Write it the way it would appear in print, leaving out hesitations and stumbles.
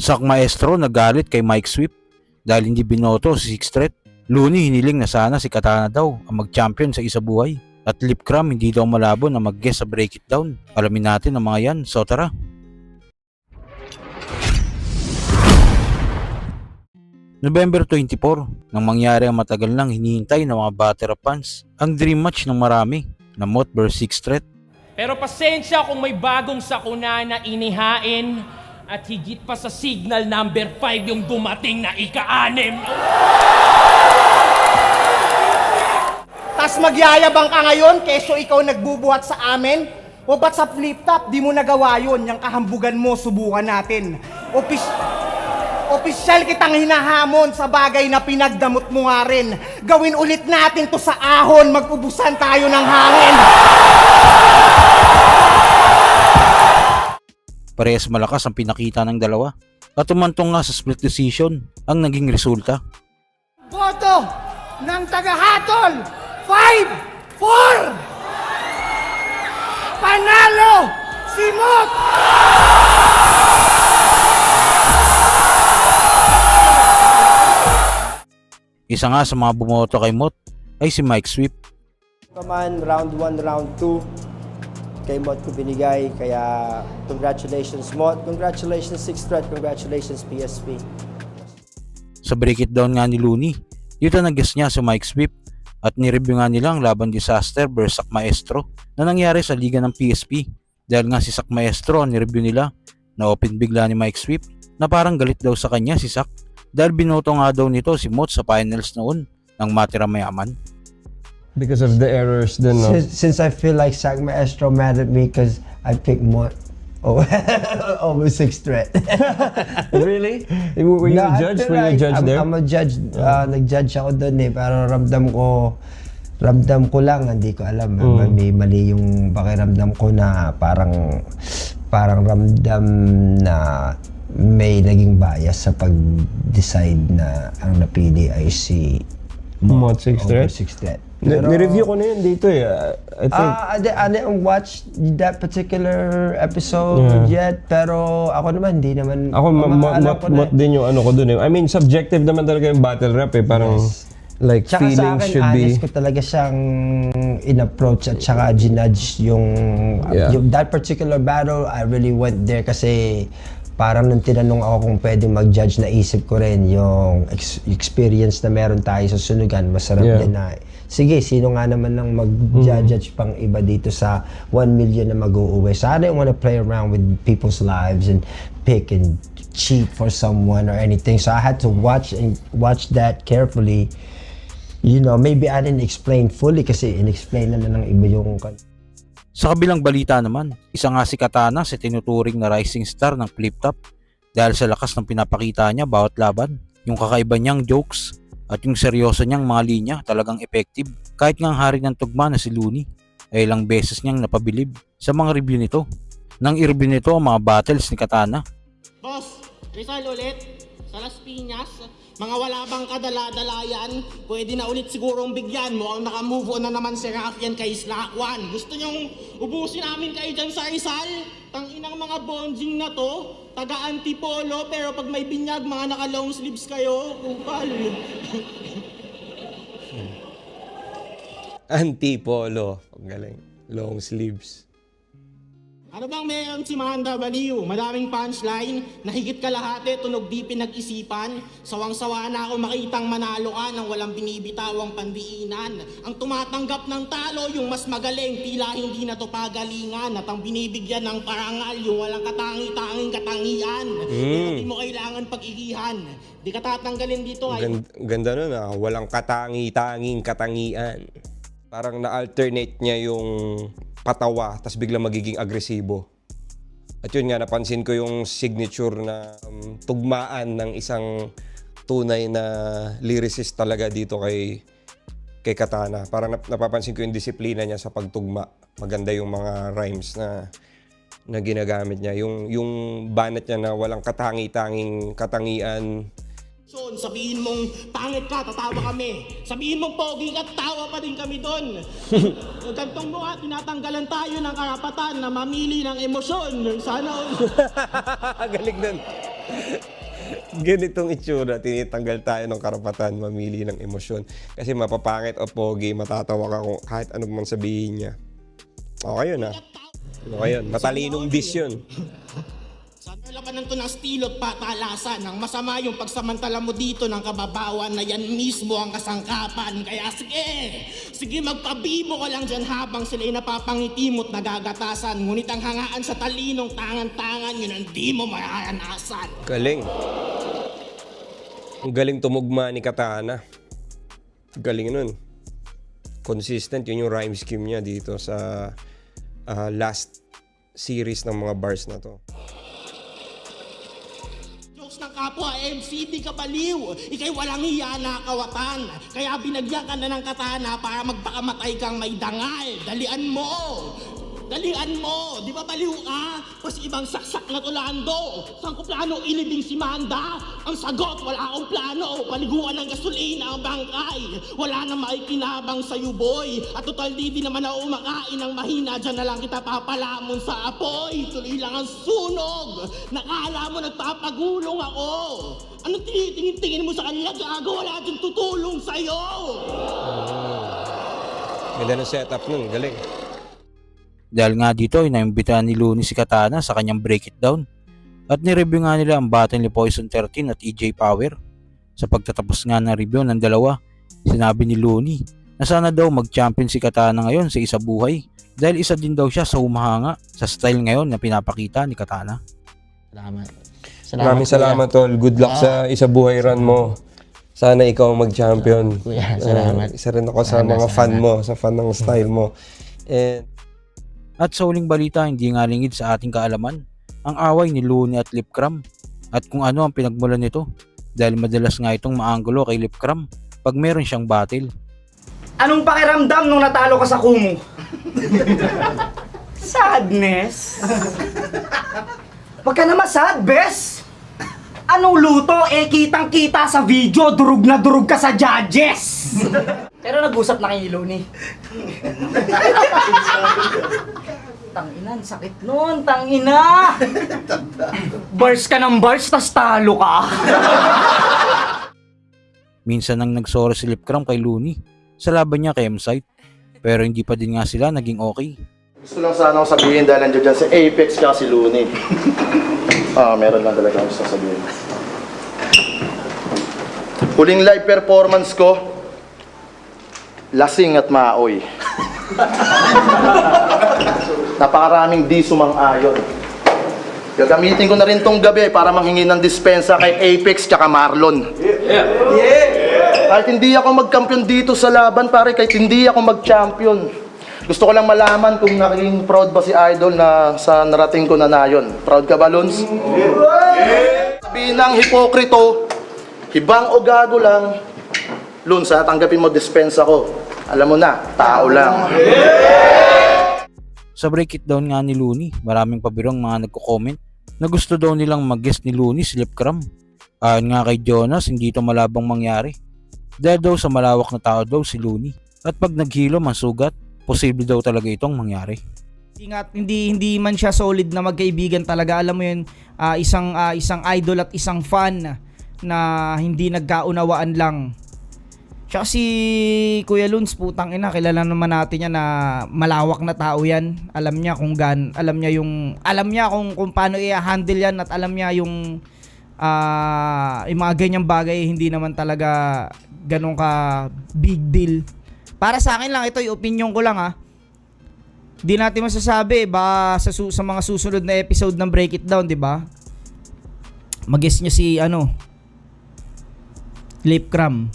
Sak Maestro nagalit kay Mike Swift dahil hindi binoto si Sixth Threat. Looney hiniling na sana si Katana daw ang mag-champion sa isa buhay. At Lip Cram hindi daw malabo na mag-guest sa Break It Down. Alamin natin ang mga yan, so tara. November 24, nang mangyari ang matagal nang hinihintay ng mga Battle of Fans, ang dream match ng marami na Moth vs Sixth Threat. Pero pasensya kung may bagong sakuna na inihain at higit pa sa signal number 5 yung dumating na ika-6. Tas magyayabang ka ngayon keso ikaw nagbubuhat sa amin? O ba't sa flip top di mo nagawa yun? Yung kahambugan mo, subukan natin. Opisyal kitang hinahamon sa bagay na pinagdamot mo nga rin. Gawin ulit natin to sa ahon, mag-ubusan tayo ng hangin. Parehas malakas ang pinakita ng dalawa at umantong nga sa split decision ang naging resulta. Boto ng tagahatol, 5-4! Panalo si Mot! Isa nga sa mga bumoto kay Moth ay si Mike Swift. Naman, round 1, round 2, kay Mot ko binigay. Kaya congratulations Mot, congratulations Sixth Threat, congratulations PSP. Sa Break It Down nga ni Looney, dito nag-guest niya si Mike Swift at nireview nga nila ang laban Disaster vs Sak Maestro na nangyari sa liga ng PSP. Dahil nga si Sak Maestro ang nireview nila, na-open bigla ni Mike Swift na parang galit daw sa kanya si Sak dahil binoto nga daw nito si Moth sa finals noon ng Matira Mayaman. Because of the errors then, no? Since I feel like Sak Maestro mad at me because I picked Mot over Sixth Threat. Really? Were you a judge? Were you a judge there? I'm a judge. Nag-judge ako doon eh. Pero ramdam ko lang, hindi ko alam. May mali yung pakiramdam ko na parang ramdam na may naging bias sa pag-decide na ang napili ay si Moth Sixth Threat? Sixth Threat. Ni-review ko na yun dito eh. I think... I didn't watch that particular episode yet, pero ako naman, hindi naman... Ako, Moth din yung ano ko dun eh. I mean, subjective naman talaga yung battle rap eh. Parang, like, tsaka feelings sa akin, should be... honest ko talaga siyang in-approach at tsaka ginudge yung that particular battle. I really went there kasi parang nung tinanong ako kung pwedeng mag-judge, naisip ko rin yung experience na meron tayo sa sunugan. Masarap din na, sige, sino nga naman nang mag-judge pang iba dito sa 1 million na mag-uuwi. So I didn't want to play around with people's lives and pick and cheat for someone or anything. So I had to watch that carefully. You know, maybe I didn't explain fully kasi in-explain na ng iba yung... Sa kabilang balita naman, isa nga si Katana sa tinuturing na rising star ng Flip Top dahil sa lakas ng pinapakita niya bawat laban. Yung kakaiba niyang jokes at yung seryoso niyang mga linya talagang effective. Kahit nga ang hari ng tugma na si Looney ay ilang beses niyang napabilib sa mga review nito. Nang i-review nito ang mga battles ni Katana. Boss, Rizal ulit sa Las Piñas. Mga wala bang kadala-dalayan, pwede na ulit sigurong bigyan mo ang naka-move on na naman si Rafian kay Slackwan. Gusto nyong ubusin namin kayo dyan sa Rizal? Tanginang mga bonjing na to, taga-antipolo, pero pag may binyag, mga naka-long sleeves kayo, kupal. Antipolo. Ang galing. Long sleeves. Ano bang meron si Manda Baliw? Madaming punchline, nahigit kalahati, tunog di pinag-isipan. Sawang-sawa na ako makitang manalo ka nang walang binibitawang pandiinan. Ang tumatanggap ng talo, yung mas magaling, tila hindi na to pagalingan. At ang binibigyan ng parangal, yung walang katangi-tanging katangian. Pero di mo kailangan pag-irihan. Di ka tatanggalin dito ay... Ganda nun ah. Walang katangi-tanging katangian. Parang na-alternate niya yung patawa, tas biglang magiging agresibo. At yun nga, napansin ko yung signature na tugmaan ng isang tunay na lyricist talaga dito kay Katana. Parang napapansin ko yung disiplina niya sa pagtugma. Maganda yung mga rhymes na ginagamit niya. Yung banat niya na walang katangi-tanging katangian. Sabihin mong pangit ka, tatawa kami. Sabihin mong pogi ka, tawa pa din kami doon. Gantong mo nga, tinatanggalan tayo ng karapatan na mamili ng emosyon. Sana... Galing nun. Ganitong itsura, tinitanggal tayo ng karapatan mamili ng emosyon. Kasi mapapangit o pogi, matatawa ka kung kahit ano man sabihin niya. Okay yun, ha? Okay yun. Matalinong dish yun. Sa labanan to ng estilo at patalasan, ang masama yung pagsamantala mo dito ng kababawan na yan mismo ang kasangkapan. Kaya sige magpabibo ka lang dyan habang sila'y napapangiti mo't nagagatasan. Ngunit ang hangaan sa talinong tangan-tangan, yun ang di mo mararanasan. Galing. Ang galing tumugma ni Katana. Galing nun. Consistent yun yung rhyme scheme niya dito sa last series ng mga bars na to. Jokes ng kapwa MC, di ka baliw. Ika'y walang hiya na kawatan. Kaya binagyan ka na ng katana para magpakamatay kang may dangal. Dalian mo! Dalian mo! Di ba baliw ka? Mas ibang saksak na tulando. Saan ko plano ilibing si Manda? Ang sagot, wala akong plano. Paliguan ng gasolina ang bangkay. Wala na maikinabang sa'yo, boy. At total di naman ako umakain ng mahina. Diyan na lang kita papalamon sa apoy. Tuloy lang ang sunog. Nakala mo nagpapagulong ako. Anong tinitingin-tingin mo sa kanila? Gago, wala dyan tutulong sa'yo. Ganda ng setup nun. Galing. Dahil nga dito ay naimbitahan ni Looney si Katana sa kanyang Break It Down at nireview nga nila ang battle ni Poison 13 at EJ Power. Sa pagtatapos nga ng review ng dalawa, sinabi ni Looney na sana daw mag-champion si Katana ngayon sa isa buhay dahil isa din daw siya sa humahanga sa style ngayon na pinapakita ni Katana. Maraming salamat, tol. Good luck sa isa buhay run mo. Sana ikaw mag-champion. Kuya, salamat. Isa rin ako sa mga fan mo, sa fan ng style mo. And At sa huling balita, hindi nga lingid sa ating kaalaman ang away ni Looney at Lipcram at kung ano ang pinagmulan nito dahil madalas nga itong maanggulo kay Lipcram pag meron siyang battle. Anong pakiramdam nung natalo ka sa Kumu? Sadness? Wag ka naman sad, bes! Anong luto? Kitang-kita sa video, durug na durug ka sa judges! Pero nag-usap na kay Looney. Tanginan, sakit nun, tangina! Bars ka ng bars, tas talo ka! Minsan nang nagsoro si Lipcram kay Looney sa laban niya kay M-Site pero hindi pa din nga sila naging okay. Gusto lang sana akong sabihin dahil nandiyan dyan si Apex kaya si Looney. Meron lang talaga akong sasabihin. Huling live performance ko, lasing at maaoy. Napakaraming di sumang-ayon. Gagamitin ko na rin tong gabi para manghingi ng dispensa kay Apex tsaka Marlon. Kahit hindi ako mag-champion dito sa laban, pare, kahit hindi ako mag-champion. Gusto ko lang malaman kung naging proud ba si Idol na sa narating ko na nayon. Proud ka ba, Lons? Sabihin ng hipokrito, hibang o gago lang, Lons, tanggapin mo dispensa ko. Alam mo na, tao lang. Sa Break It Down nga ni Looney, maraming pabirong mga nagko-comment na gusto daw nilang mag-guest ni Looney si Lipcram. Ayon nga kay Jonas, hindi ito malabang mangyari. Dahil daw sa malawak na tao daw si Looney. At pag naghilo man sugat, posible daw talaga itong mangyari. Hindi man siya solid na magkaibigan talaga. Alam mo yun, isang idol at isang fan na hindi nagkaunawaan lang. Tsaka si Kuya Luns, putang ina, kilala naman natin yan na malawak na tao yan. Alam niya alam niya kung paano i-handle yan at alam niya yung mga ganyang bagay hindi naman talaga ganun ka big deal. Para sa akin lang, ito yung opinion ko lang ha. Di natin masasabi ba sa mga susunod na episode ng Break It Down, di ba? Mag-guess niya si Lipcram.